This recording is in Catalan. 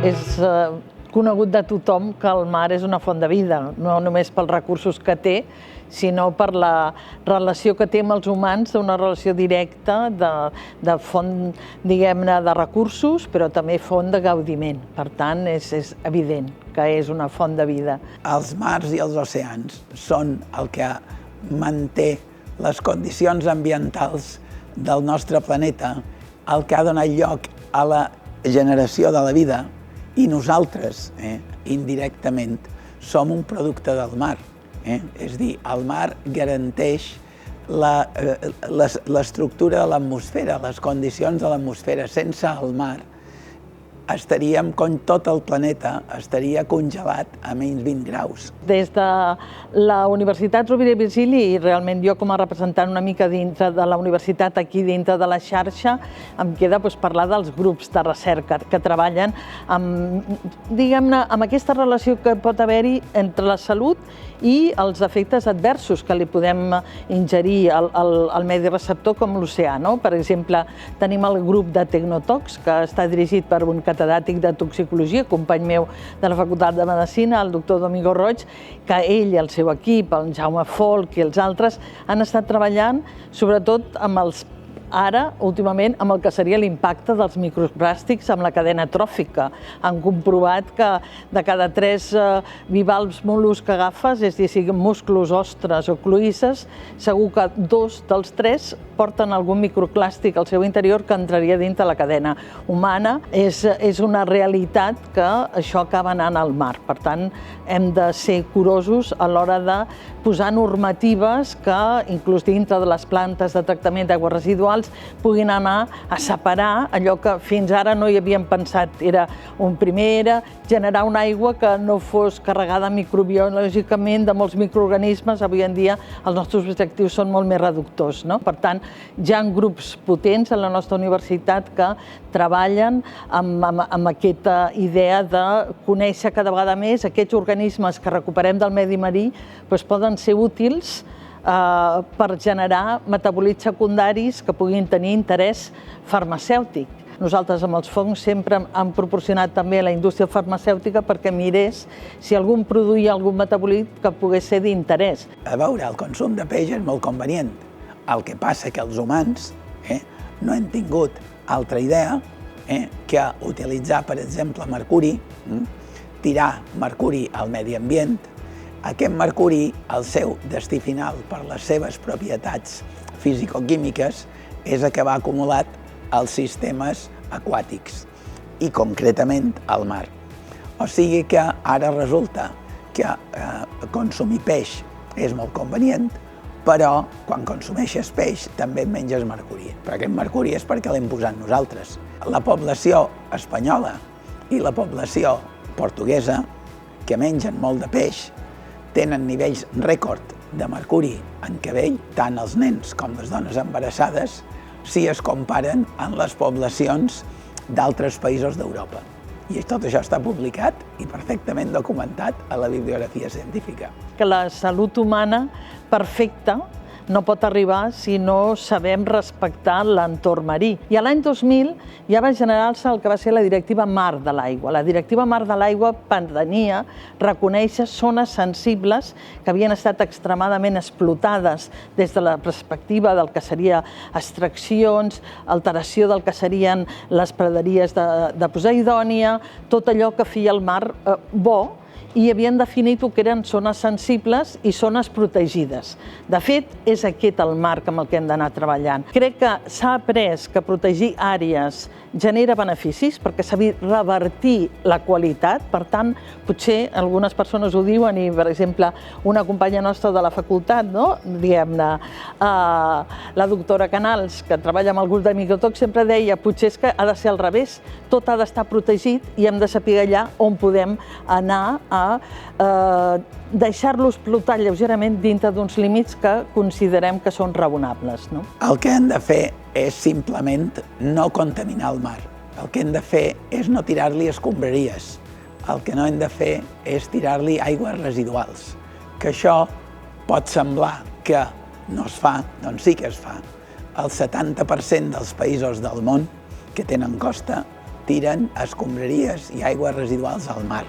És conegut de tothom que el mar és una font de vida, no només pels recursos que té, sinó per la relació que té amb els humans, una relació directa de font, diguem-ne, de recursos, però també font de gaudiment. Per tant, és evident que és una font de vida. Els mars i els oceans són el que manté les condicions ambientals del nostre planeta, el que ha donat lloc a la generació de la vida, i nosaltres, indirectament, som un producte del mar. És a dir, el mar garanteix l'estructura de l'atmosfera, les condicions de l'atmosfera. Sense el mar estaríem, com tot el planeta, estaria congelat a menys 20 graus. Des de la Universitat Rovira i Virgili, i realment jo com a representant una mica dintre de la universitat, aquí dintre de la xarxa, em queda parlar dels grups de recerca que treballen amb, diguem-ne, amb aquesta relació que pot haver-hi entre la salut i els efectes adversos que li podem ingerir al medi receptor com l'oceà. Per exemple, tenim el grup de Tecnotox, que està dirigit per un catedràtic de toxicologia, company meu de la Facultat de Medicina, el doctor Domingo Roig, que ell i el seu equip, el Jaume Folch i els altres, han estat treballant sobretot amb els ara, últimament, amb el que seria l'impacte dels microplàstics amb la cadena tròfica. Han comprovat que de cada 3 bivalves mol·luscs que agafes, és a dir, siguin musclos, ostres o cloïsses, segur que 2 dels 3 porten algun microplàstic al seu interior que entraria dintre la cadena humana. És una realitat que això acaba anant al mar. Per tant, hem de ser curosos a l'hora de posar normatives que, inclús dintre de les plantes de tractament d'aigües residuals, puguin anar a separar allò que fins ara no hi havíem pensat. Primer era generar una aigua que no fos carregada microbiològicament de molts microorganismes. Avui en dia els nostres objectius són molt més reductors. Per tant, hi ha grups potents a la nostra universitat que treballen amb aquesta idea de conèixer cada vegada més aquests organismes que recuperem del medi marí poden ser útils per generar metabolits secundaris que puguin tenir interès farmacèutic. Nosaltres amb els fongs sempre hem proporcionat també a la indústria farmacèutica perquè mirés si algun produïa algun metabolit que pogués ser d'interès. A veure, el consum de peix és molt convenient. El que passa que els humans no hem tingut altra idea que utilitzar, per exemple, mercuri, tirar mercuri al medi ambient. Aquest mercuri, el seu destí final per les seves propietats físico-químiques, és el que va acumulat als sistemes aquàtics i concretament al mar. O sigui que ara resulta que consumir peix és molt convenient, però quan consumeixes peix també et menges mercuri. Però aquest mercuri és perquè l'hem posat nosaltres. La població espanyola i la població portuguesa, que mengen molt de peix, tenen nivells rècord de mercuri en cabell, tant els nens com les dones embarassades, si es comparen amb les poblacions d'altres països d'Europa. I tot això està publicat i perfectament documentat a la bibliografia científica. Que la salut humana perfecta no pot arribar si no sabem respectar l'entorn marí. I l'any 2000 ja va generar-se el que va ser la Directiva Mar de l'Aigua. La Directiva Mar de l'Aigua pretenia reconèixer zones sensibles que havien estat extremadament explotades des de la perspectiva del que seria extraccions, alteració del que serien les praderies de Poseidònia, tot allò que feia el mar bo, i havien definit el que eren zones sensibles i zones protegides. De fet, és aquest el marc amb el que hem d'anar treballant. Crec que s'ha après que protegir àrees genera beneficis perquè s'ha vist revertir la qualitat. Per tant, potser algunes persones ho diuen i, per exemple, una companya nostra de la facultat, diguem-ne, la doctora Canals, que treballa amb el grup de Microtox, sempre deia potser és que ha de ser al revés, tot ha d'estar protegit i hem de saber allà on podem anar a deixar-lo explotar lleugerament dintre d'uns límits que considerem que són raonables. El que hem de fer és simplement no contaminar el mar. El que hem de fer és no tirar-li escombraries. El que no hem de fer és tirar-li aigües residuals. Que això pot semblar que no es fa, doncs sí que es fa. El 70% dels països del món que tenen costa tiren escombraries i aigües residuals al mar.